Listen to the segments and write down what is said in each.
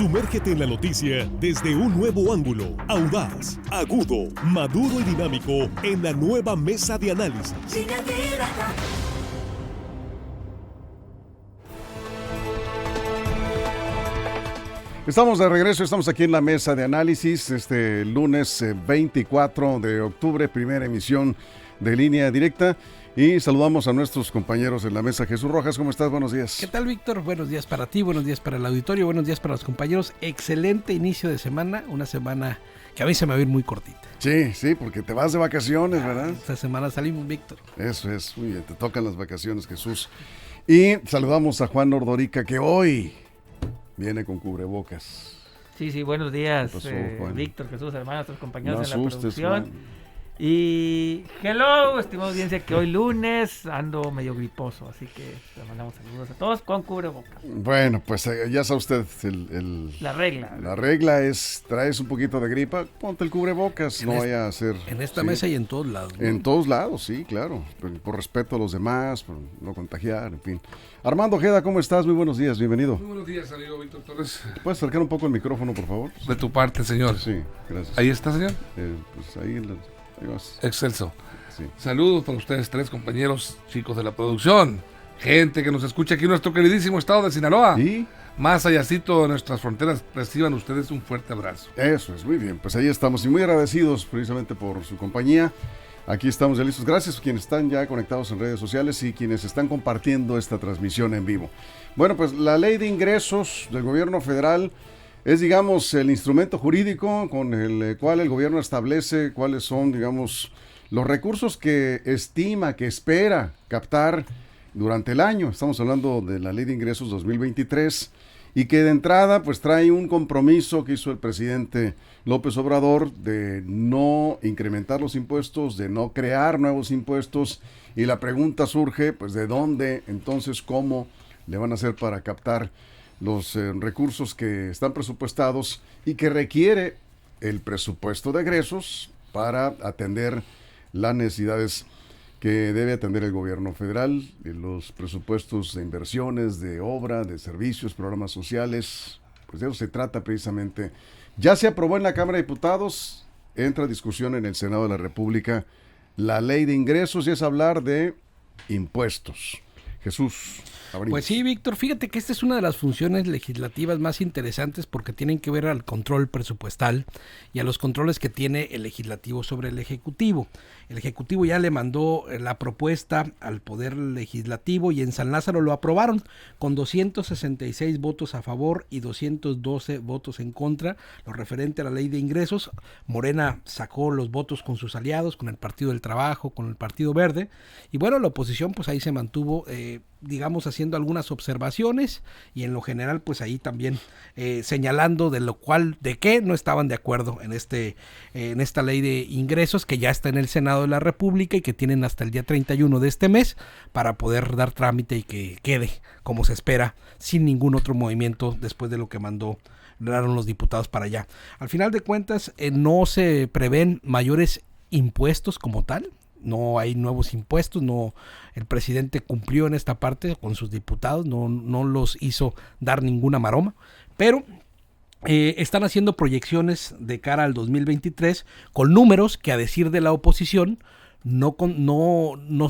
Sumérgete en la noticia desde un nuevo ángulo, audaz, agudo, maduro y dinámico en la nueva mesa de análisis. Estamos de regreso, estamos aquí en la mesa de análisis, este lunes 24 de octubre, primera emisión de Línea Directa. Y saludamos a nuestros compañeros en la mesa. Jesús Rojas, ¿cómo estás? Buenos días. ¿Qué tal, Víctor? Buenos días para ti, buenos días para el auditorio, buenos días para los compañeros. Excelente inicio de semana, una semana que a mí se me va a ir muy cortita. Sí, porque te vas de vacaciones, ¿verdad? Esta semana salimos, Víctor. Eso es, muy bien, te tocan las vacaciones, Jesús. Y saludamos a Juan Ordorica, que hoy viene con cubrebocas. Sí, buenos días, pasó, Víctor, Jesús, hermanos, nuestros compañeros No en la asustes, producción. Juan. Y hello, estimada audiencia, que hoy lunes ando medio griposo, así que le mandamos saludos a todos con cubrebocas. Bueno, pues ya sabe usted, La regla. La regla es, traes un poquito de gripa, ponte el cubrebocas, no vaya a ser... En esta mesa y en todos lados, ¿no? En todos lados, sí, claro, por respeto a los demás, por no contagiar, en fin. Armando Ojeda, ¿cómo estás? Muy buenos días, bienvenido. Muy buenos días, amigo Víctor Torres. ¿Puedes acercar un poco el micrófono, por favor? De tu parte, señor. Sí, gracias. Ahí está, señor. Pues ahí vas. Excelso. Sí. Saludos para ustedes tres, compañeros, chicos de la producción, gente que nos escucha aquí en nuestro queridísimo estado de Sinaloa. ¿Y? Más allácito de nuestras fronteras, reciban ustedes un fuerte abrazo. Eso es, muy bien. Pues ahí estamos y muy agradecidos precisamente por su compañía. Aquí estamos ya listos. Gracias a quienes están ya conectados en redes sociales y quienes están compartiendo esta transmisión en vivo. Bueno, pues la ley de ingresos del gobierno federal es, digamos, el instrumento jurídico con el cual el gobierno establece cuáles son, digamos, los recursos que estima, que espera captar durante el año. Estamos hablando de la ley de ingresos 2023 y que de entrada pues trae un compromiso que hizo el presidente López Obrador de no incrementar los impuestos, de no crear nuevos impuestos, y la pregunta surge pues de dónde, entonces cómo le van a hacer para captar los recursos que están presupuestados y que requiere el presupuesto de egresos para atender las necesidades que debe atender el gobierno federal, los presupuestos de inversiones, de obra, de servicios, programas sociales. Pues de eso se trata precisamente. Ya se aprobó en la Cámara de Diputados, entra a discusión en el Senado de la República la ley de ingresos y es hablar de impuestos. Jesús. Abrimos. Pues sí, Víctor, fíjate que esta es una de las funciones legislativas más interesantes porque tienen que ver al control presupuestal y a los controles que tiene el legislativo sobre el ejecutivo. El ejecutivo ya le mandó la propuesta al Poder Legislativo y en San Lázaro lo aprobaron con 266 votos a favor y 212 votos en contra, lo referente a la ley de ingresos. Morena sacó los votos con sus aliados, con el Partido del Trabajo, con el Partido Verde, y bueno, la oposición pues ahí se mantuvo digamos haciendo algunas observaciones y en lo general pues ahí también señalando de qué no estaban de acuerdo en esta ley de ingresos que ya está en el Senado de la República y que tienen hasta el día 31 de este mes para poder dar trámite y que quede como se espera sin ningún otro movimiento después de lo que mandaron los diputados para allá. Al final de cuentas no se prevén mayores impuestos como tal. No hay nuevos impuestos, el presidente cumplió en esta parte con sus diputados, no los hizo dar ninguna maroma, pero están haciendo proyecciones de cara al 2023 con números que a decir de la oposición no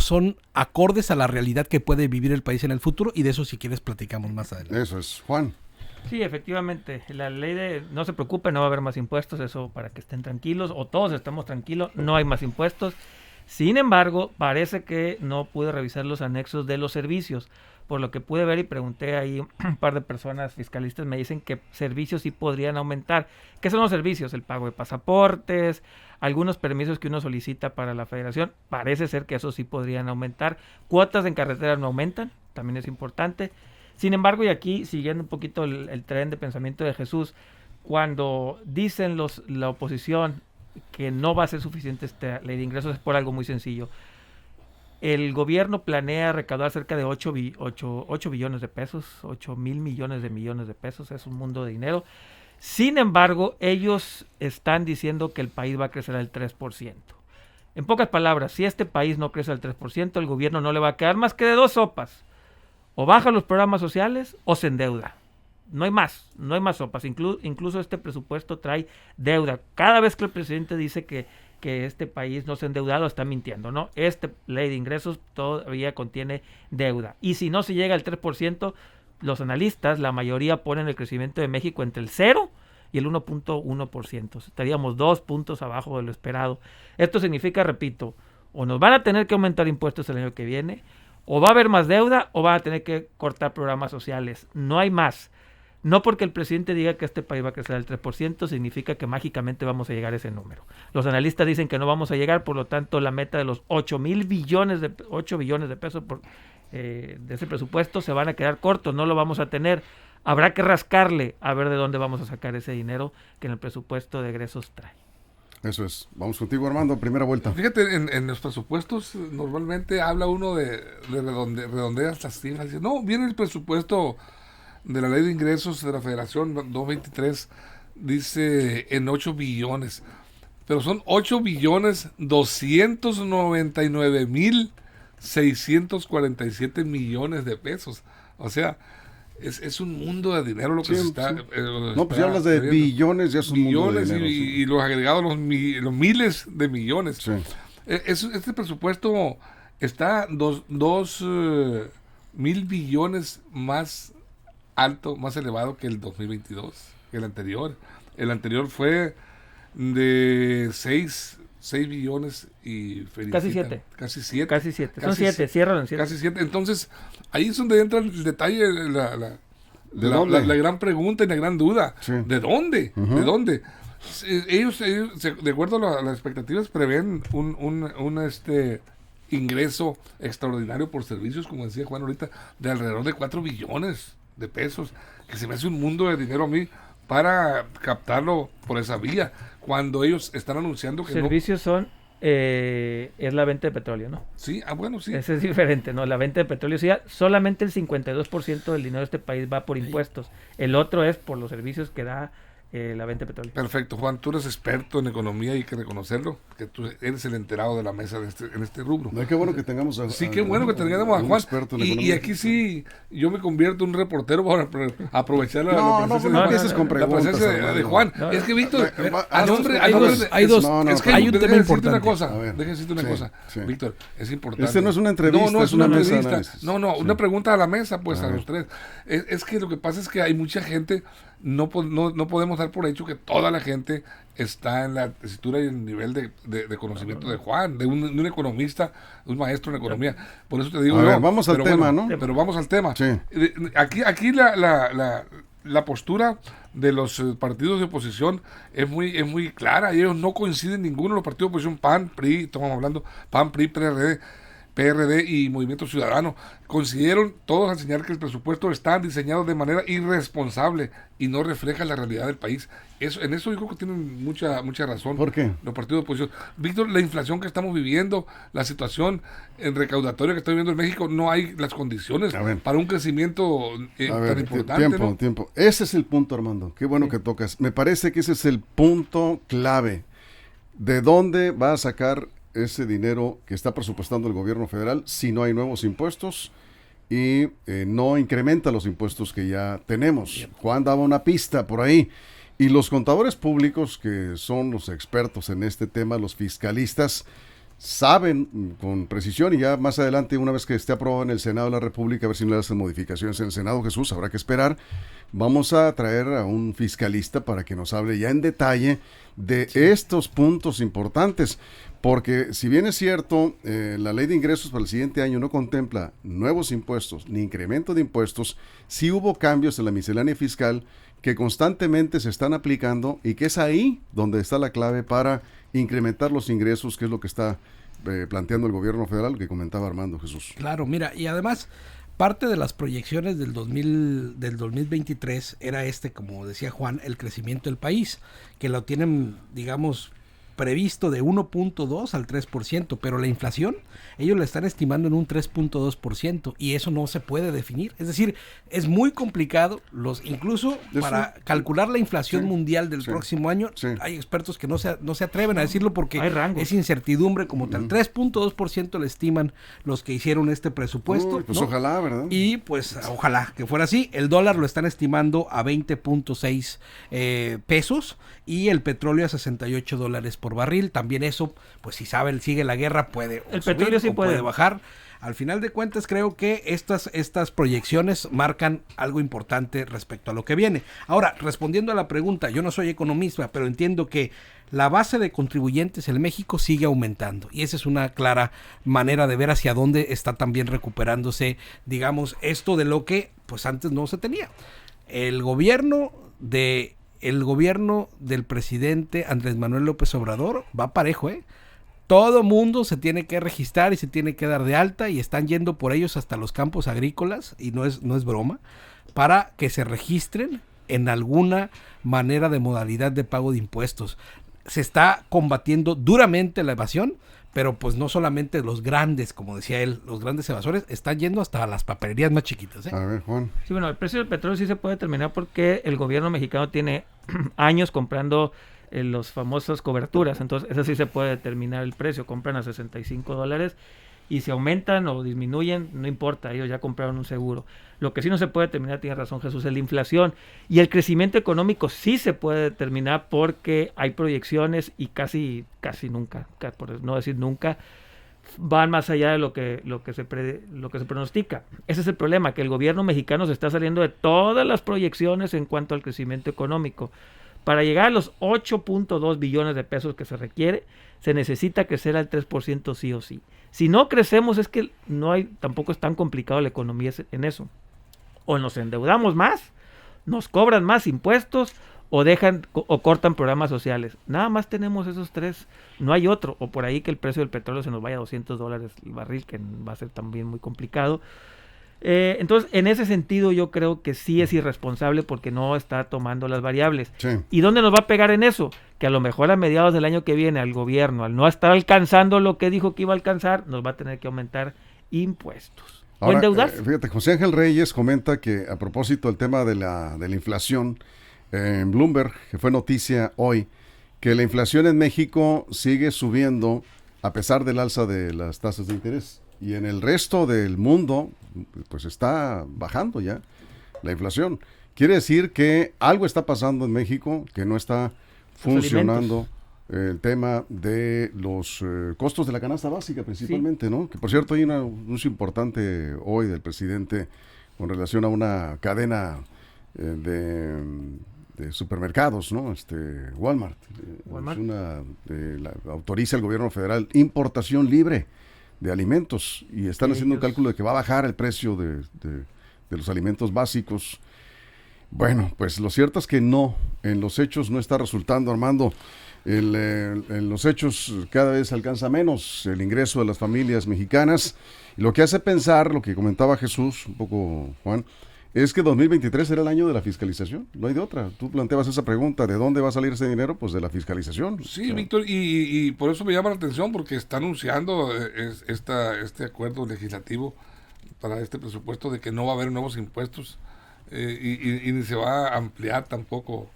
son acordes a la realidad que puede vivir el país en el futuro, y de eso si quieres platicamos más adelante. Eso es, Juan. Sí, efectivamente, la ley de no se preocupe, no va a haber más impuestos, eso para que estén tranquilos, o todos estemos tranquilos, no hay más impuestos. Sin embargo, parece que no pude revisar los anexos de los servicios. Por lo que pude ver y pregunté ahí un par de personas fiscalistas, me dicen que servicios sí podrían aumentar. ¿Qué son los servicios? El pago de pasaportes, algunos permisos que uno solicita para la federación. Parece ser que eso sí podrían aumentar. Cuotas en carretera no aumentan, también es importante. Sin embargo, y aquí siguiendo un poquito el tren de pensamiento de Jesús, cuando dicen la oposición que no va a ser suficiente esta ley de ingresos es por algo muy sencillo. El gobierno planea recaudar cerca de 8 billones de pesos, 8 mil millones de pesos, es un mundo de dinero. Sin embargo, ellos están diciendo que el país va a crecer al 3%. En pocas palabras, si este país no crece al 3%, el gobierno no le va a quedar más que de dos sopas. O baja los programas sociales o se endeuda. no hay más sopas. Incluso este presupuesto trae deuda. Cada vez que el presidente dice que este país no se ha endeudado, está mintiendo, ¿no? Esta ley de ingresos todavía contiene deuda. Y si no se llega al 3%, los analistas, la mayoría ponen el crecimiento de México entre el 0 y el 1.1%. Estaríamos 2 puntos abajo de lo esperado. Esto significa, repito, o nos van a tener que aumentar impuestos el año que viene, o va a haber más deuda, o van a tener que cortar programas sociales. No hay más. No porque el presidente diga que este país va a crecer al 3%, significa que mágicamente vamos a llegar a ese número. Los analistas dicen que no vamos a llegar, por lo tanto la meta de los 8 billones de pesos de ese presupuesto se van a quedar cortos, no lo vamos a tener. Habrá que rascarle a ver de dónde vamos a sacar ese dinero que en el presupuesto de egresos trae. Eso es. Vamos contigo, Armando, primera vuelta. Fíjate, en los presupuestos normalmente habla uno de redondeas las cifras. Dice, no, viene el presupuesto de la Ley de Ingresos de la Federación 223, dice en 8 billones. Pero son 8 billones 299,647 millones de pesos. O sea, es un mundo de dinero lo que se está... no, pues ya hablas de billones, ya es un mundo de dinero. Y los agregados, los miles de millones. Sí. Este presupuesto está 2,000 billones más alto, más elevado que el 2022, que el anterior. El anterior fue de 6 billones y casi 7. Casi 7. Casi 7. Son 7, cierran en 7. Casi 7. Entonces, ahí es donde entra el detalle, la gran pregunta y la gran duda. Sí. ¿De dónde? ¿De dónde? Ellos, de acuerdo a las expectativas, prevén un ingreso extraordinario por servicios, como decía Juan ahorita, de alrededor de 4 billones de pesos, que se me hace un mundo de dinero a mí para captarlo por esa vía, cuando ellos están anunciando que servicios son es la venta de petróleo, ¿no? Sí, bueno, sí. Ese es diferente, ¿no? La venta de petróleo, sí, solamente el 52% del dinero de este país va por impuestos. El otro es por los servicios que da la venta de petróleo. Perfecto, Juan, tú eres experto en economía y hay que reconocerlo, que tú eres el enterado de la mesa en este rubro. No, qué bueno que tengamos a Sí, qué bueno que tengamos a Juan. Y aquí sí, yo me convierto en un reportero para aprovechar la presencia de Juan. Es que, Víctor, hay un tema importante. Una cosa, déjame decirte una cosa, Víctor, es importante. Este no es una entrevista, no es una entrevista. Una pregunta a la mesa, pues, a los tres. Es que lo que pasa es que hay mucha gente, no podemos dar por hecho que toda la gente está en la tesitura y en el nivel de conocimiento de Juan, de un economista, un maestro en economía. Por eso te digo, vamos al tema, ¿no? Pero vamos al tema. Sí. Aquí la postura de los partidos de oposición es muy clara. Ellos no coinciden ninguno, los partidos de oposición, PAN, PRI, estamos hablando, PAN, PRI, PRD y Movimiento Ciudadano, coincidieron todos al señalar que el presupuesto está diseñado de manera irresponsable y no refleja la realidad del país. En eso yo creo que tienen mucha razón. ¿Por qué? Los partidos de oposición. Víctor, la inflación que estamos viviendo, la situación recaudatoria que está viviendo en México, no hay las condiciones para un crecimiento tan importante. Tiempo. Ese es el punto, Armando. Qué bueno que tocas. Me parece que ese es el punto clave. ¿De dónde va a sacar ese dinero que está presupuestando el gobierno federal si no hay nuevos impuestos y no incrementa los impuestos que ya tenemos? Juan daba una pista por ahí. Y los contadores públicos, que son los expertos en este tema, los fiscalistas, saben con precisión, y ya más adelante, una vez que esté aprobado en el Senado de la República, a ver si no le hacen modificaciones en el Senado, Jesús, habrá que esperar. Vamos a traer a un fiscalista para que nos hable ya en detalle de estos puntos importantes, porque si bien es cierto, la ley de ingresos para el siguiente año no contempla nuevos impuestos ni incremento de impuestos, sí hubo cambios en la miscelánea fiscal que constantemente se están aplicando y que es ahí donde está la clave para incrementar los ingresos, que es lo que está planteando el gobierno federal, que comentaba Armando, Jesús. Claro, mira, y además parte de las proyecciones del 2023 era como decía Juan, el crecimiento del país, que lo tienen, digamos, previsto de 1.2 al 3%, pero la inflación ellos la están estimando en un 3.2% y eso no se puede definir. Es decir, es muy complicado, incluso para calcular la inflación mundial del próximo año, hay expertos que no se atreven a decirlo porque es incertidumbre como tal. 3.2% le estiman los que hicieron este presupuesto. Pues ¿no? ojalá, ¿verdad? Y pues ojalá que fuera así. El dólar lo están estimando a 20.6 pesos y el petróleo a $68 por barril. También eso, pues si sigue la guerra puede el subir, petróleo sí puede bajar. Al final de cuentas creo que estas proyecciones marcan algo importante respecto a lo que viene. Ahora, respondiendo a la pregunta, yo no soy economista, pero entiendo que la base de contribuyentes en México sigue aumentando y esa es una clara manera de ver hacia dónde está también recuperándose, digamos, esto de lo que pues antes no se tenía. El gobierno del presidente Andrés Manuel López Obrador va parejo, Todo mundo se tiene que registrar y se tiene que dar de alta y están yendo por ellos hasta los campos agrícolas, y no es broma, para que se registren en alguna manera de modalidad de pago de impuestos. Se está combatiendo duramente la evasión, pero pues no solamente los grandes, como decía él, los grandes evasores, están yendo hasta las papelerías más chiquitas. A ver, Juan. Sí, bueno, el precio del petróleo sí se puede determinar porque el gobierno mexicano tiene años comprando los famosas coberturas, entonces eso sí se puede determinar el precio, compran a $65 y si aumentan o disminuyen, no importa, ellos ya compraron un seguro. Lo que sí no se puede determinar, tiene razón Jesús, es la inflación, y el crecimiento económico sí se puede determinar porque hay proyecciones y casi nunca, por no decir nunca, van más allá de lo que se pronostica. Ese es el problema, que el gobierno mexicano se está saliendo de todas las proyecciones en cuanto al crecimiento económico. Para llegar a los 8.2 billones de pesos que se requiere, se necesita crecer al 3% sí o sí. Si no crecemos es que tampoco es tan complicado la economía en eso. O nos endeudamos más, nos cobran más impuestos o cortan programas sociales. Nada más tenemos esos tres, no hay otro. O por ahí que el precio del petróleo se nos vaya a $200 el barril, que va a ser también muy complicado. Entonces, en ese sentido yo creo que sí es irresponsable porque no está tomando las variables. Sí. ¿Y dónde nos va a pegar en eso? Que a lo mejor a mediados del año que viene al gobierno, al no estar alcanzando lo que dijo que iba a alcanzar, nos va a tener que aumentar impuestos. Ahora, o endeudarse. Fíjate, José Ángel Reyes comenta que a propósito del tema de la inflación, en Bloomberg, que fue noticia hoy, que la inflación en México sigue subiendo a pesar del alza de las tasas de interés. Y en el resto del mundo, pues está bajando ya la inflación. Quiere decir que algo está pasando en México, que no está funcionando el tema de los costos de la canasta básica principalmente, ¿no? Que por cierto hay un anuncio importante hoy del presidente con relación a una cadena de supermercados, ¿no? Walmart. Autoriza el gobierno federal importación libre de alimentos y están haciendo un cálculo de que va a bajar el precio de los alimentos básicos. Bueno, pues lo cierto es que no, en los hechos no está resultando, Armando. En los hechos cada vez alcanza menos el ingreso de las familias mexicanas, y lo que hace pensar, lo que comentaba Jesús, un poco Juan, es que 2023 era el año de la fiscalización, no hay de otra. Tú planteabas esa pregunta, ¿de dónde va a salir ese dinero? Pues de la fiscalización. Sí, Víctor, y por eso me llama la atención, porque está anunciando este acuerdo legislativo para este presupuesto de que no va a haber nuevos impuestos y ni se va a ampliar tampoco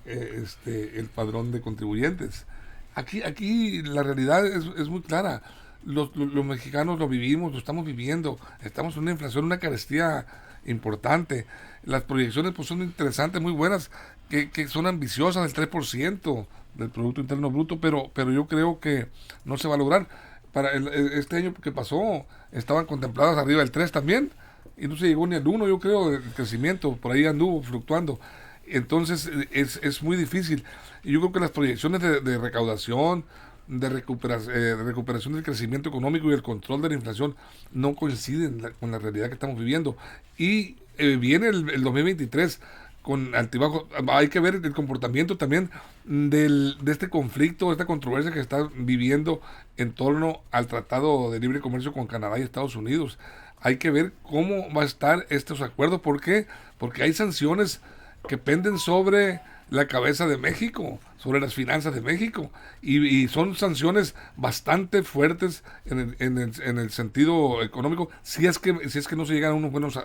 el padrón de contribuyentes. Aquí la realidad es muy clara. Los mexicanos lo vivimos, lo estamos viviendo. Estamos en una inflación, una carestía importante. Las proyecciones pues son interesantes, muy buenas, que son ambiciosas, del 3% del Producto Interno Bruto, pero yo creo que no se va a lograr. Para este año que pasó, estaban contempladas arriba del 3 también, y no se llegó ni al 1, yo creo, del crecimiento, por ahí anduvo fluctuando. Entonces es muy difícil. Y yo creo que las proyecciones de recaudación, de recuperación del crecimiento económico y el control de la inflación no coinciden con la realidad que estamos viviendo. Y viene el 2023 con altibajo. Hay que ver el comportamiento también de este conflicto, de esta controversia que está viviendo en torno al Tratado de Libre Comercio con Canadá y Estados Unidos. Hay que ver cómo va a estar estos acuerdos. ¿Por qué? Porque hay sanciones que penden sobre la cabeza de México, sobre las finanzas de México, y son sanciones bastante fuertes en el sentido económico, si es que no se llegan a unos buenos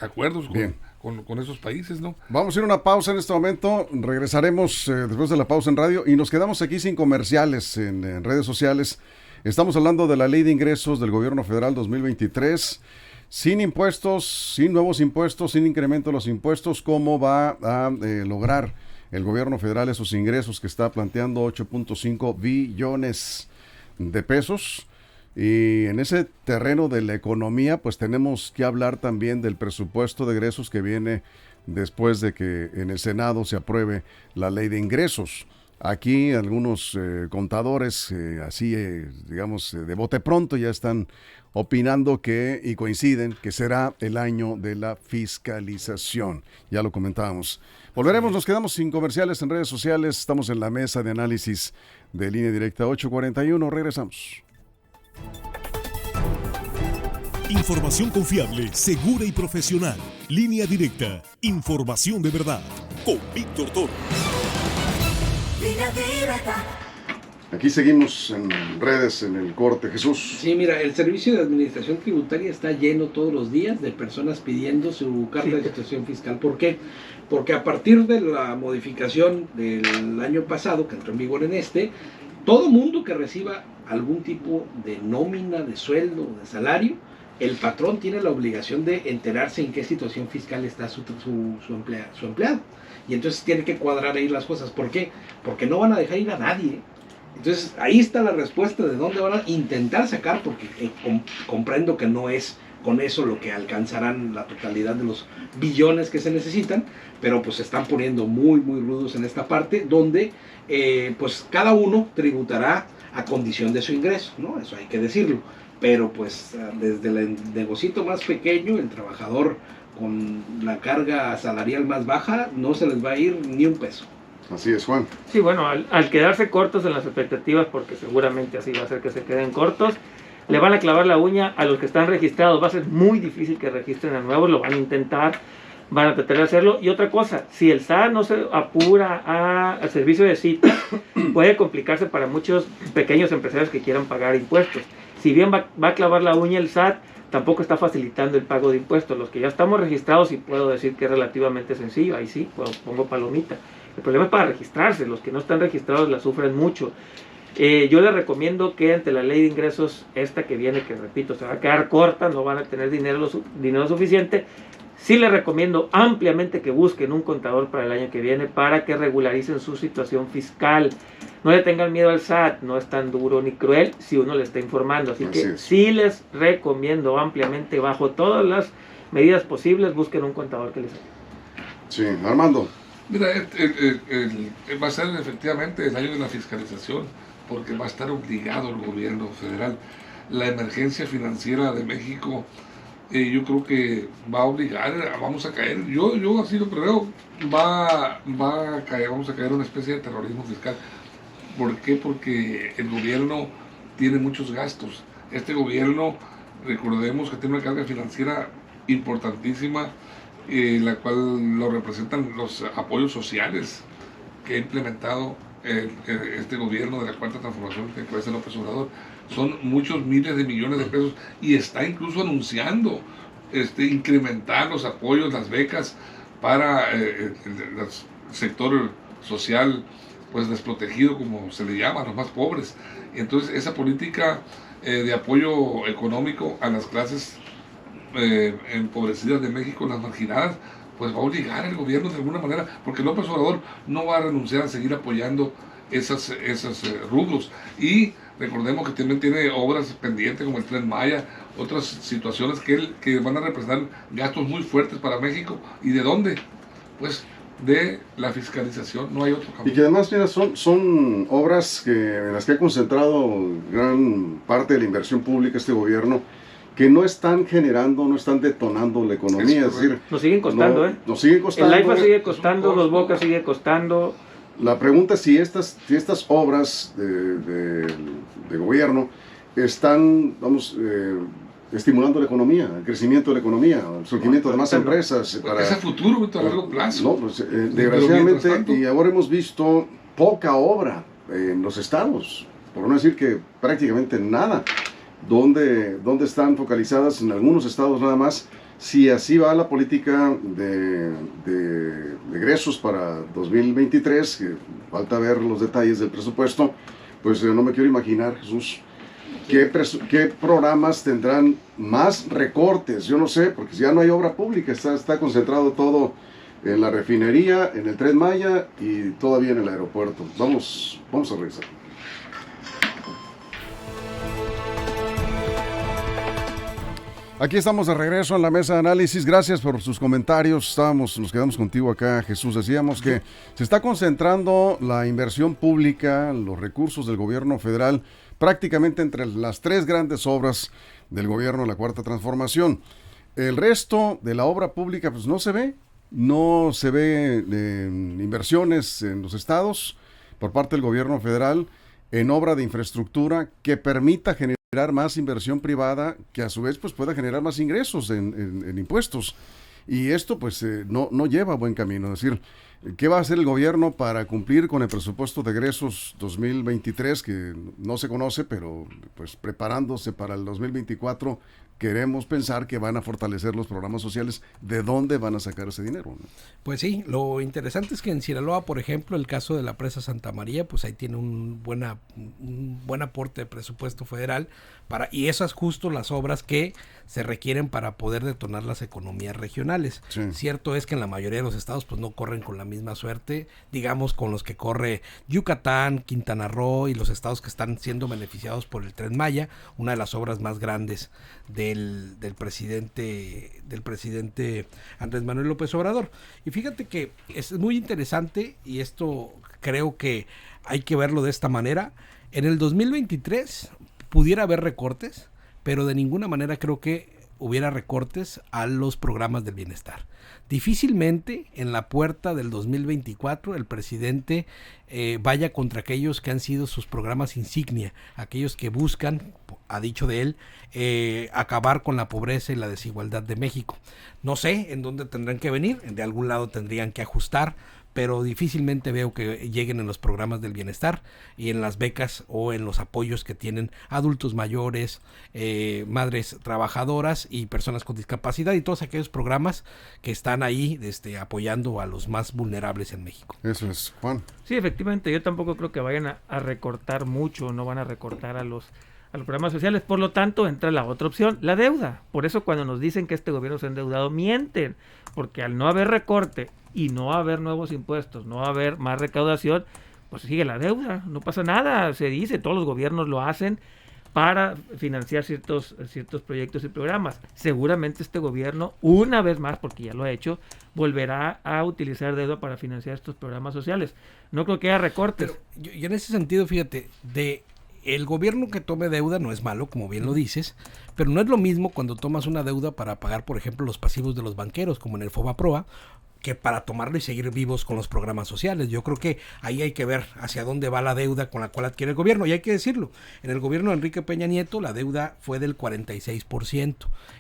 acuerdos con esos países, ¿no? Vamos a ir a una pausa en este momento, regresaremos después de la pausa en radio y nos quedamos aquí sin comerciales en redes sociales. Estamos hablando de la Ley de Ingresos del Gobierno Federal 2023, sin impuestos, sin nuevos impuestos, sin incremento de los impuestos. ¿Cómo va a lograr el Gobierno Federal esos ingresos que está planteando? 8.5 billones de pesos. Y en ese terreno de la economía, pues tenemos que hablar también del presupuesto de egresos que viene después de que en el Senado se apruebe la Ley de Ingresos. Aquí algunos contadores, digamos, de bote pronto ya están opinando y coinciden que será el año de la fiscalización. Ya lo comentábamos. Volveremos, nos quedamos sin comerciales en redes sociales. Estamos en la mesa de análisis de Línea Directa 841. Regresamos. Información confiable, segura y profesional. Línea Directa. Información de verdad. Con Víctor Toro. Aquí seguimos en redes, en el corte. Jesús. Sí, mira, el Servicio de Administración Tributaria está lleno todos los días de personas pidiendo su carta de situación fiscal. ¿Por qué? Porque a partir de la modificación del año pasado, que entró en vigor todo mundo que reciba algún tipo de nómina, de sueldo, de salario, el patrón tiene la obligación de enterarse en qué situación fiscal está su empleado. Y entonces tiene que cuadrar ahí las cosas. ¿Por qué? Porque no van a dejar ir a nadie. Entonces ahí está la respuesta de dónde van a intentar sacar, porque comprendo que no es con eso lo que alcanzarán la totalidad de los billones que se necesitan, pero pues se están poniendo muy muy rudos en esta parte, donde pues cada uno tributará a condición de su ingreso, ¿no? Eso hay que decirlo. Pero pues desde el negocito más pequeño, el trabajador con la carga salarial más baja, no se les va a ir ni un peso. Así es, Juan. Sí, bueno, al quedarse cortos en las expectativas, porque seguramente así va a ser que se queden cortos, le van a clavar la uña a los que están registrados. Va a ser muy difícil que registren a nuevos, lo van a intentar, van a tratar de hacerlo. Y otra cosa, si el SAT no se apura al servicio de cita, puede complicarse para muchos pequeños empresarios que quieran pagar impuestos. Si bien va a clavar la uña el SAT, tampoco está facilitando el pago de impuestos. Los que ya estamos registrados, y puedo decir que es relativamente sencillo, ahí sí, pongo palomita. El problema es para registrarse, los que no están registrados la sufren mucho. Yo les recomiendo que ante la ley de ingresos, esta que viene, que repito, se va a quedar corta, no van a tener dinero suficiente, sí les recomiendo ampliamente que busquen un contador para el año que viene para que regularicen su situación fiscal. No le tengan miedo al SAT, no es tan duro ni cruel si uno le está informando. Así que sí les recomiendo ampliamente, bajo todas las medidas posibles, busquen un contador que les ayude. Sí, Armando. Mira, va a ser efectivamente el año de la fiscalización, porque va a estar obligado el gobierno federal. La emergencia financiera de México, yo creo que va a obligar, vamos a caer, yo así lo preveo, vamos a caer en una especie de terrorismo fiscal. ¿Por qué? Porque el gobierno tiene muchos gastos. Este gobierno, recordemos que tiene una carga financiera importantísima, la cual lo representan los apoyos sociales que ha implementado este gobierno de la Cuarta Transformación que encabeza López Obrador. Son muchos miles de millones de pesos, y está incluso anunciando incrementar los apoyos, las becas para el sector social pues desprotegido, como se le llama, a los más pobres. Entonces esa política de apoyo económico a las clases empobrecidas de México, las marginadas, pues va a obligar al gobierno de alguna manera, porque López Obrador no va a renunciar a seguir apoyando esos rubros. Y recordemos que también tiene obras pendientes como el Tren Maya, otras situaciones que van a representar gastos muy fuertes para México. ¿Y de dónde? Pues de la fiscalización, no hay otro camino. Y que además, mira, son obras en las que ha concentrado gran parte de la inversión pública este gobierno, que no están generando, no están detonando la economía. Es decir, nos siguen costando, nos siguen costando. El AIFA sigue costando, los Boca sigue costando. La pregunta es si estas obras de gobierno están, estimulando la economía, el crecimiento de la economía, el surgimiento de más empresas. Para ese futuro, a largo plazo. No, pues, desgraciadamente, y ahora hemos visto poca obra en los estados, por no decir que prácticamente nada. ¿Dónde están focalizadas? En algunos estados nada más. Si así va la política de egresos para 2023, que falta ver los detalles del presupuesto, pues no me quiero imaginar, Jesús, qué programas tendrán más recortes. Yo no sé, porque ya no hay obra pública, está concentrado todo en la refinería, en el Tren Maya y todavía en el aeropuerto. Vamos a revisar. Aquí estamos de regreso en la mesa de análisis. Gracias por sus comentarios. Nos quedamos contigo acá, Jesús. Decíamos que se está concentrando la inversión pública, los recursos del gobierno federal, prácticamente entre las 3 grandes obras del gobierno de la Cuarta Transformación. El resto de la obra pública pues no se ve inversiones en los estados por parte del gobierno federal en obra de infraestructura que permita generar más inversión privada, que a su vez pues pueda generar más ingresos en impuestos. Y esto pues no lleva a buen camino. Es decir, ¿qué va a hacer el gobierno para cumplir con el presupuesto de egresos 2023, que no se conoce, pero pues preparándose para el 2024, queremos pensar que van a fortalecer los programas sociales? ¿De dónde van a sacar ese dinero, no? Pues sí, lo interesante es que en Sinaloa, por ejemplo, el caso de la presa Santa María, pues ahí tiene un buen aporte de presupuesto federal y esas justo las obras que se requieren para poder detonar las economías regionales. Sí. Cierto es que en la mayoría de los estados pues no corren con la misma suerte, digamos, con los que corre Yucatán, Quintana Roo y los estados que están siendo beneficiados por el Tren Maya, una de las obras más grandes del presidente Andrés Manuel López Obrador. Y fíjate que es muy interesante, y esto creo que hay que verlo de esta manera. En el 2023 pudiera haber recortes, pero de ninguna manera creo que hubiera recortes a los programas del bienestar. Difícilmente en la puerta del 2024 el presidente vaya contra aquellos que han sido sus programas insignia, aquellos que buscan, ha dicho de él, acabar con la pobreza y la desigualdad de México. No sé en dónde tendrán que venir, de algún lado tendrían que ajustar, pero difícilmente veo que lleguen en los programas del bienestar y en las becas o en los apoyos que tienen adultos mayores, madres trabajadoras y personas con discapacidad, y todos aquellos programas que están ahí apoyando a los más vulnerables en México. Eso es, Juan. Sí, efectivamente, yo tampoco creo que vayan a recortar mucho, no van a recortar a los programas sociales. Por lo tanto, entra la otra opción, la deuda. Por eso cuando nos dicen que este gobierno se ha endeudado, mienten, porque al no haber recorte y no haber nuevos impuestos, no haber más recaudación, pues sigue la deuda, no pasa nada. Se dice, todos los gobiernos lo hacen para financiar ciertos proyectos y programas. Seguramente este gobierno, una vez más, porque ya lo ha hecho, volverá a utilizar deuda para financiar estos programas sociales. No creo que haya recortes. Pero yo en ese sentido, fíjate, el gobierno que tome deuda no es malo, como bien lo dices, pero no es lo mismo cuando tomas una deuda para pagar, por ejemplo, los pasivos de los banqueros, como en el FOBAPROA, que para tomarlo y seguir vivos con los programas sociales. Yo creo que ahí hay que ver hacia dónde va la deuda con la cual adquiere el gobierno, y hay que decirlo, en el gobierno de Enrique Peña Nieto la deuda fue del 46%,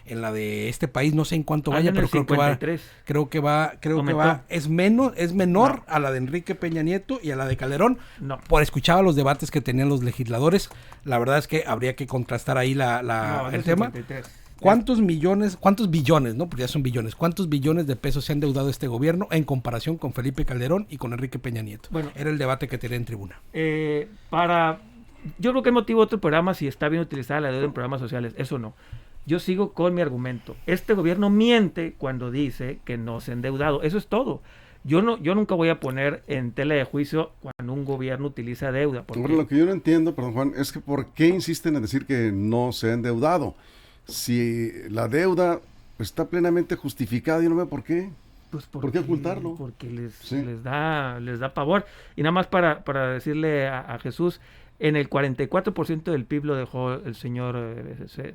en la de este país no sé en cuánto vaya, pero creo que va, es menor a la de Enrique Peña Nieto y a la de Calderón. No. Por escuchar los debates que tenían los legisladores, la verdad es que habría que contrastar ahí el tema. 53. ¿Cuántos billones, no? Porque ya son billones. ¿Cuántos billones de pesos se han endeudado este gobierno en comparación con Felipe Calderón y con Enrique Peña Nieto? Bueno, era el debate que tenía en tribuna. Yo creo que hay motivo otro programa si está bien utilizada la deuda en programas sociales. Eso no. Yo sigo con mi argumento. Este gobierno miente cuando dice que no se ha endeudado. Eso es todo. Yo nunca voy a poner en tela de juicio cuando un gobierno utiliza deuda. Bueno, lo que yo no entiendo, perdón Juan, es que ¿por qué insisten en decir que no se ha endeudado? Si la deuda está plenamente justificada, yo no veo por qué. Pues ¿por qué ocultarlo? Porque les da pavor. Y nada más para decirle a Jesús, en el 44% del PIB lo dejó el señor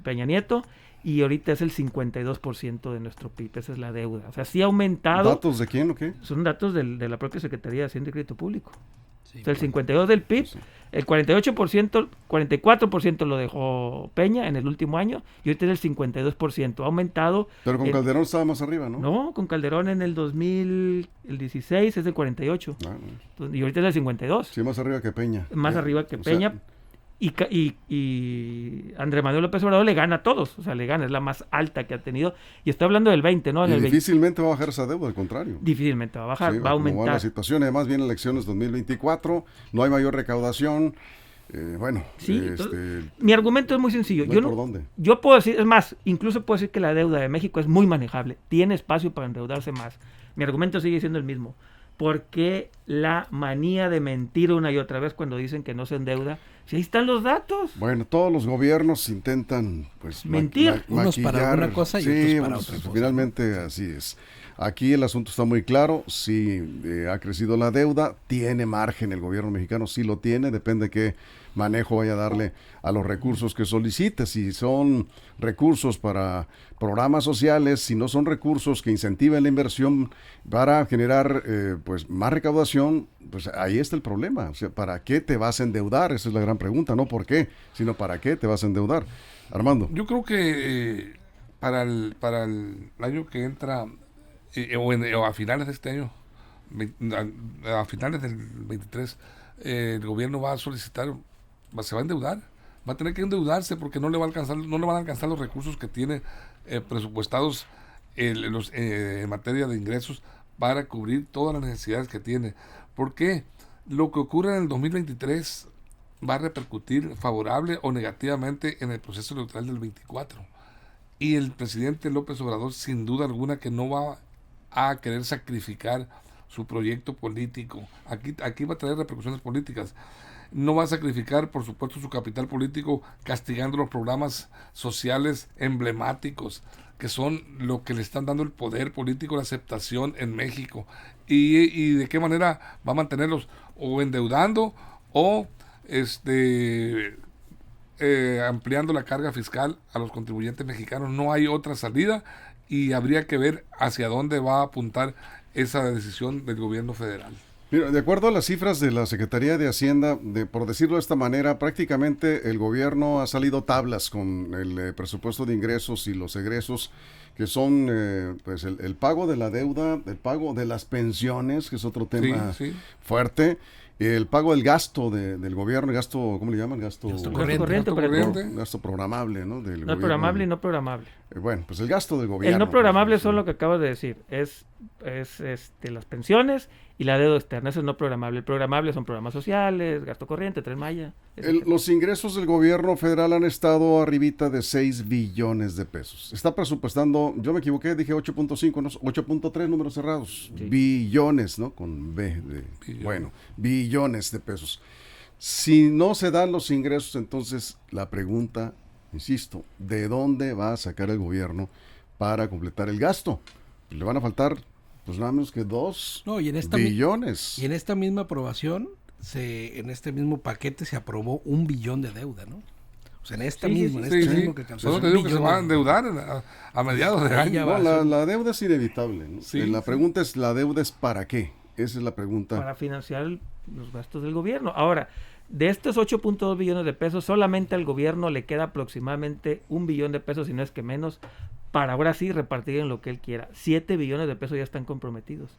Peña Nieto, y ahorita es el 52% de nuestro PIB. Esa es la deuda. O sea, sí ha aumentado. ¿Datos de quién o qué? Son datos de la propia Secretaría de Hacienda y Crédito Público. Sí, O sea, el bueno. 52 del PIB, Sí. el 48%, 44% lo dejó Peña en el último año y ahorita es el 52%. Ha aumentado. Pero con en- Calderón estaba más arriba, ¿no? No, con Calderón en el 2016 es del 48 Ah, no. y ahorita es del 52. Sí, más arriba que Peña. Más Ya, arriba que o sea, Peña. Y Andrés Manuel López Obrador le gana a todos, o sea, le gana, es la más alta que ha tenido. Y estoy hablando del 20, ¿no? En y el 20 difícilmente va a bajar esa deuda, al contrario. difícilmente va a bajar, Sí, va a como va la aumentar. situación, además vienen elecciones 2024, no hay mayor recaudación. Bueno, Sí, mi argumento es muy sencillo. no hay Yo, por dónde. yo puedo decir, es más, incluso puedo decir que la deuda de México es muy manejable, tiene espacio para endeudarse más. Mi argumento sigue siendo el mismo. ¿Por qué la manía de mentir una y otra vez cuando dicen que no se endeuda? Si ahí están los datos. Bueno, todos los gobiernos intentan pues Mentir. Unos para maquillar. una cosa y Sí, otros para bueno, otra pues, cosa. finalmente así es. Aquí el asunto está muy claro, sí ha crecido la deuda, tiene margen el gobierno mexicano, sí lo tiene, depende de qué manejo vaya a darle a los recursos que solicite, si son recursos para programas sociales, si no son recursos que incentiven la inversión para generar pues más recaudación, pues ahí está el problema. O sea, ¿para qué te vas a endeudar? Esa es la gran pregunta, no por qué, sino para qué te vas a endeudar. Armando. Yo creo que para el año que entra, o a finales de este año, a finales del 23, el gobierno va a solicitar, se va a endeudar, va a tener que endeudarse porque no le van a alcanzar los recursos que tiene presupuestados en materia de ingresos para cubrir todas las necesidades que tiene. ¿Por qué? Lo que ocurre en el 2023 va a repercutir favorable o negativamente en el proceso electoral del 24. Y el presidente López Obrador, sin duda alguna, que no va a querer sacrificar su proyecto político. Aquí va a traer repercusiones políticas. No va a sacrificar, por supuesto, su capital político castigando los programas sociales emblemáticos, que son lo que le están dando el poder político, la aceptación en México. Y de qué manera va a mantenerlos, o endeudando, o ampliando la carga fiscal a los contribuyentes mexicanos. No hay otra salida y habría que ver hacia dónde va a apuntar esa decisión del gobierno federal. Mira, de acuerdo a las cifras de la Secretaría de Hacienda, por decirlo de esta manera, prácticamente el gobierno ha salido tablas con el presupuesto de ingresos y los egresos, que son pues el pago de la deuda, el pago de las pensiones, que es otro tema Sí. fuerte, el pago del gasto del gobierno, el gasto, ¿cómo le llaman? Gasto Corriente, gasto programable, ¿no? Del No es gobierno. programable y no programable. Bueno, pues el gasto del gobierno. El no programable pues, son lo que acabas de decir, es las pensiones y la deuda externa, eso es no programable. El programable son programas sociales, gasto corriente, Tren Maya. Los ingresos del gobierno federal han estado arribita de 6 billones de pesos. Está presupuestando, yo me equivoqué, dije 8.5, no, 8.3 números cerrados. Sí. Billones, ¿no? Con B bueno, billones de pesos. Si no se dan los ingresos, entonces la pregunta, insisto, ¿de dónde va a sacar el gobierno para completar el gasto? Le van a faltar, pues nada menos que 2 No, y en esta billones. Y en esta misma aprobación, en este mismo paquete se aprobó 1 billón de deuda, ¿no? O sea, en este mismo que alcanzó Solo te digo que se va a endeudar a mediados de Ahí ya año. va. No, la deuda es inevitable, ¿no? Sí, La sí. pregunta es, ¿la deuda es para qué? Esa es la pregunta. Para financiar los gastos del gobierno. Ahora, de estos 8.2 billones de pesos, solamente al gobierno le queda aproximadamente 1 billón de pesos, si no es que menos, para ahora sí repartir en lo que él quiera. 7 billones de pesos ya están comprometidos.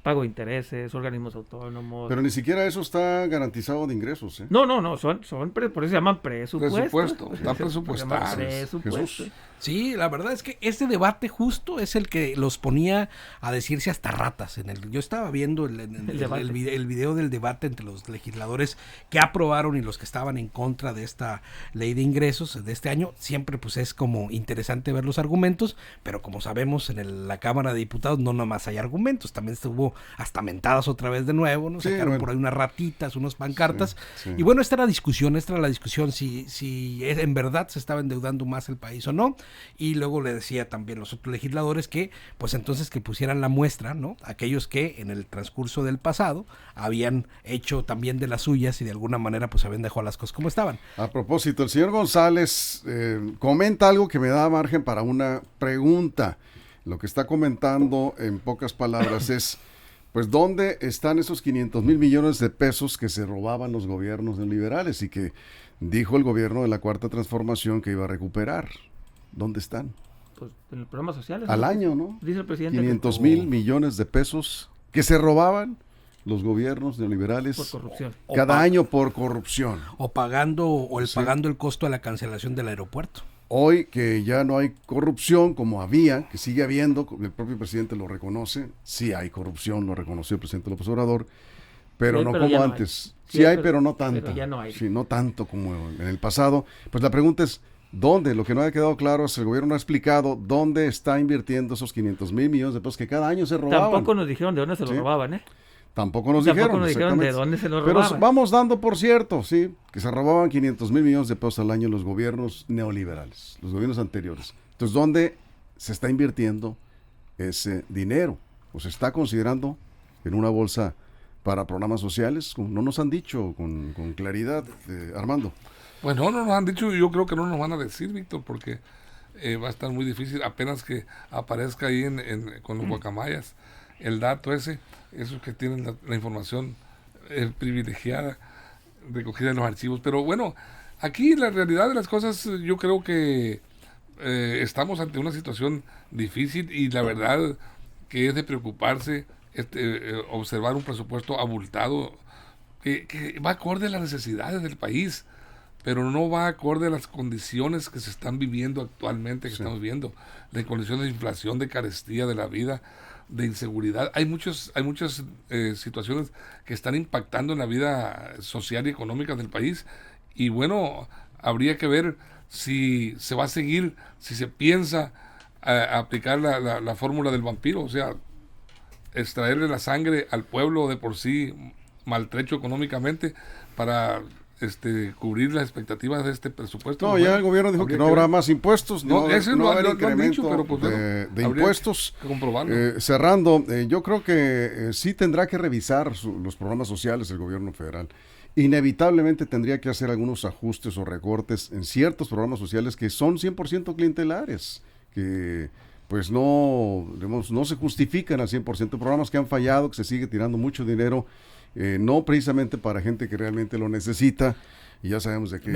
Pago de intereses, organismos autónomos. Pero ni siquiera eso está garantizado de ingresos, ¿eh? No, por eso se llaman presupuestos. Presupuesto, está Se llaman presupuestado. presupuestos. Jesús. Sí, la verdad es que este debate justo es el que los ponía a decirse hasta ratas. Yo estaba viendo el video del debate entre los legisladores que aprobaron y los que estaban en contra de esta ley de ingresos de este año. Siempre pues es como interesante ver los argumentos, pero como sabemos en la Cámara de Diputados no nomás hay argumentos, también estuvo hasta mentadas otra vez de nuevo, ¿no? Sí, Sacaron bueno. por ahí unas ratitas, unas pancartas. Sí, sí. Y bueno, esta era la discusión si en verdad se estaba endeudando más el país o no. Y luego le decía también los otros legisladores que, pues entonces que pusieran la muestra, ¿no? Aquellos que en el transcurso del pasado habían hecho también de las suyas y de alguna manera pues habían dejado las cosas como estaban. A propósito, el señor González comenta algo que me da margen para una pregunta. Lo que está comentando en pocas palabras es, pues ¿dónde están esos 500 mil millones de pesos que se robaban los gobiernos neoliberales y que dijo el gobierno de la Cuarta Transformación que iba a recuperar? ¿Dónde están? Pues en los programas sociales. Al año, ¿no? Dice el presidente 500 mil millones de pesos que se robaban los gobiernos neoliberales por corrupción. cada año por corrupción. O pagando el costo de la cancelación del aeropuerto. Hoy que ya no hay corrupción como había, que sigue habiendo, el propio presidente lo reconoce, sí hay corrupción, lo reconoció el presidente López Obrador, pero Sí, no pero como ya no antes. hay. Sí Sí, hay, pero no tanto. pero ya no hay. Sí, no tanto como en el pasado. Pues la pregunta es, ¿dónde? Lo que no ha quedado claro es el gobierno no ha explicado dónde está invirtiendo esos 500 mil millones de pesos que cada año se robaban. Tampoco nos dijeron de dónde se lo Sí. robaban, ¿eh? Tampoco nos Tampoco dijeron. nos dijeron de exactamente. dónde se lo Pero robaban. vamos dando por cierto, sí, que se robaban 500 mil millones de pesos al año los gobiernos neoliberales, los gobiernos anteriores. Entonces, ¿dónde se está invirtiendo ese dinero? ¿O se está considerando en una bolsa para programas sociales? No nos han dicho con claridad, Armando. Pues no nos han dicho, y yo creo que no nos van a decir, Víctor, porque va a estar muy difícil apenas que aparezca ahí con los guacamayas el dato ese, esos que tienen la información privilegiada recogida en los archivos. Pero bueno, aquí la realidad de las cosas, yo creo que estamos ante una situación difícil y la verdad que es de preocuparse observar un presupuesto abultado que va acorde a las necesidades del país, pero no va acorde a las condiciones que se están viviendo actualmente, que estamos viendo, de condiciones de inflación, de carestía de la vida, de inseguridad. Hay muchas situaciones que están impactando en la vida social y económica del país, y bueno, habría que ver si se va a seguir, si se piensa aplicar la fórmula del vampiro, o sea, extraerle la sangre al pueblo de por sí maltrecho económicamente para cubrir las expectativas de este presupuesto. No, Bueno, ya el gobierno dijo que no habrá más impuestos, no ese va a haber lo han incremento dicho, pero pues bueno, de habría impuestos. que comprobarlo. Cerrando, yo creo que sí tendrá que revisar los programas sociales del gobierno federal. Inevitablemente tendría que hacer algunos ajustes o recortes en ciertos programas sociales que son 100% clientelares, que pues no se justifican al 100%, programas que han fallado, que se sigue tirando mucho dinero, no precisamente para gente que realmente lo necesita, y ya sabemos de qué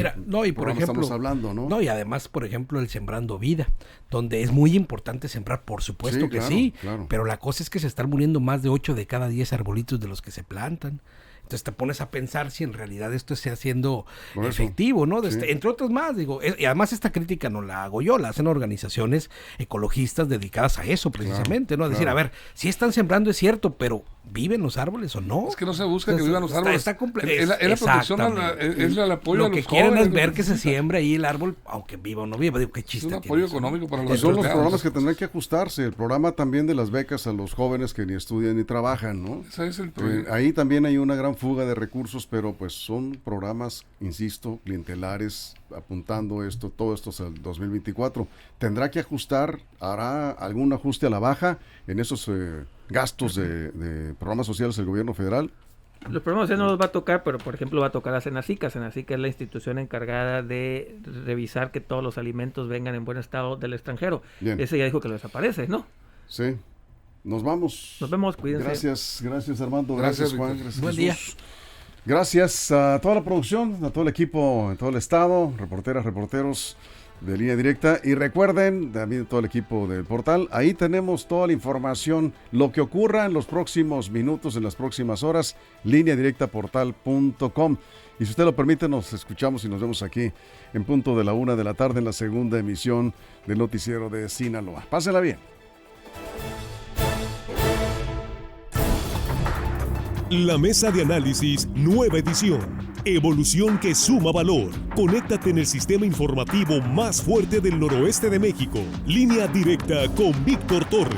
programa estamos hablando, ¿no? No, y además, por ejemplo, el Sembrando Vida, donde es muy importante sembrar, por supuesto Sí, que claro, sí, claro. pero la cosa es que se están muriendo más de 8 de cada 10 arbolitos de los que se plantan. Entonces te pones a pensar si en realidad esto esté siendo Por eso, efectivo, ¿no? sí. Entre otras más, digo, y además esta crítica no la hago yo, la hacen organizaciones ecologistas dedicadas a eso precisamente, ¿no? A decir, claro. a ver, si están sembrando es cierto, pero ¿viven los árboles o no? Es que no se busca que Entonces, vivan los árboles. es la protección, exactamente. es el apoyo Lo a los que quieren jóvenes, es ver lo que se necesitan. siembre ahí el árbol, aunque viva o no viva. Digo, qué Es chiste un tiene apoyo eso, ¿no? económico para los Pues son los empleados. programas que tendrán que ajustarse, el programa también de las becas a los jóvenes que ni estudian ni trabajan, ¿no? Ese es el problema. Ahí también hay una gran fuga de recursos, pero pues son programas, insisto, clientelares, apuntando todo esto al 2024. ¿Tendrá que ajustar, hará algún ajuste a la baja en esos gastos de programas sociales del gobierno federal? Los programas sociales no los va a tocar, pero por ejemplo va a tocar a Senacica. Senacica es la institución encargada de revisar que todos los alimentos vengan en buen estado del extranjero. Bien. Ese ya dijo que lo desaparece, ¿no? Sí. Nos vamos. Nos vemos, cuídense. Gracias Armando, Gracias, gracias Juan, Víctor. gracias Buen Jesús. Gracias a toda la producción, a todo el equipo en todo el estado, reporteras, reporteros de Línea Directa, y recuerden, también todo el equipo del portal, ahí tenemos toda la información, lo que ocurra en los próximos minutos, en las próximas horas, lineadirectaportal.com. Y si usted lo permite, nos escuchamos y nos vemos aquí en punto de la 1 de la tarde en la segunda emisión del noticiero de Sinaloa. Pásenla bien. La mesa de análisis, nueva edición. Evolución que suma valor. Conéctate en el sistema informativo más fuerte del noroeste de México. Línea Directa con Víctor Torres.